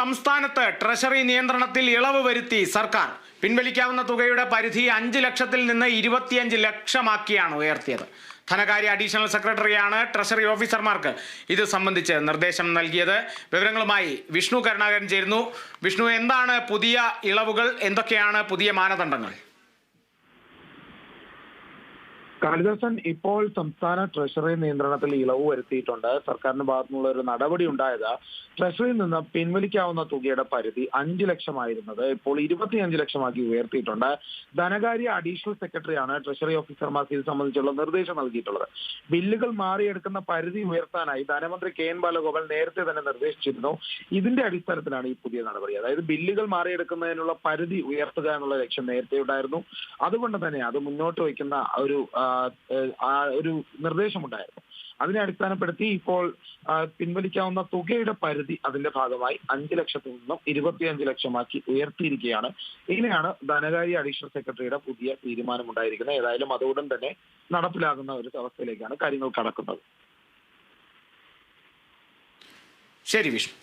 സംസ്ഥാനത്ത് ട്രഷറി നിയന്ത്രണത്തിൽ ഇളവ് വരുത്തി സർക്കാർ. പിൻവലിക്കാവുന്ന തുകയുടെ പരിധി 5 ലക്ഷത്തിൽ നിന്ന് 25 ലക്ഷമാക്കിയാണ് ഉയർത്തിയത്. ധനകാര്യ അഡീഷണൽ സെക്രട്ടറിയാണ് ട്രഷറി ഓഫീസർമാർക്ക് ഇത് സംബന്ധിച്ച് നിർദ്ദേശം നൽകിയത്. വിവരങ്ങളുമായി വിഷ്ണു കരുണാകരൻ ചേരുന്നു. വിഷ്ണു, എന്താണ് പുതിയ ഇളവുകൾ? എന്തൊക്കെയാണ് പുതിയ മാനദണ്ഡങ്ങൾ? കാളിദാസൻ, ഇപ്പോൾ സംസ്ഥാന ട്രഷറി നിയന്ത്രണത്തിൽ ഇളവ് വരുത്തിയിട്ടുണ്ട്. സർക്കാരിന്റെ ഭാഗത്തുനിന്നുള്ള ഒരു നടപടി ഉണ്ടായത് ട്രഷറിയിൽ നിന്ന് പിൻവലിക്കാവുന്ന തുകയുടെ പരിധി 5 ലക്ഷമായിരുന്നത് ഇപ്പോൾ 25 ലക്ഷമാക്കി ഉയർത്തിയിട്ടുണ്ട്. ധനകാര്യ അഡീഷണൽ സെക്രട്ടറിയാണ് ട്രഷറി ഓഫീസർമാർക്ക് ഇത് സംബന്ധിച്ചുള്ള നിർദ്ദേശം നൽകിയിട്ടുള്ളത്. ബില്ലുകൾ മാറിയെടുക്കുന്ന പരിധി ഉയർത്താനായി ധനമന്ത്രി കെ.എൻ. ബാലഗോപാൽ നേരത്തെ തന്നെ നിർദ്ദേശിച്ചിരുന്നു. ഇതിന്റെ അടിസ്ഥാനത്തിലാണ് ഈ പുതിയ നടപടി. അതായത് ബില്ലുകൾ മാറിയെടുക്കുന്നതിനുള്ള പരിധി ഉയർത്തുക എന്നുള്ള ലക്ഷ്യം നേരത്തെ ഉണ്ടായിരുന്നു. അതുകൊണ്ട് തന്നെ അത് മുന്നോട്ട് വയ്ക്കുന്ന ഒരു നിർദ്ദേശമുണ്ടായിരുന്നു. അതിനെ അടിസ്ഥാനപ്പെടുത്തി ഇപ്പോൾ പിൻവലിക്കാവുന്ന തുകയുടെ പരിധി അതിന്റെ ഭാഗമായി 5 ലക്ഷത്തിൽ നിന്നും 25 ലക്ഷമാക്കി ഉയർത്തിയിരിക്കുകയാണ്. ഇങ്ങനെയാണ് ധനകാര്യ അഡീഷണൽ സെക്രട്ടറിയുടെ പുതിയ തീരുമാനമുണ്ടായിരിക്കുന്നത്. ഏതായാലും അതോടൊപ്പം തന്നെ നടപ്പിലാകുന്ന ഒരു അവസ്ഥയിലേക്കാണ് കാര്യങ്ങൾ കടക്കുന്നത്. ശരി വിഷ്ണു.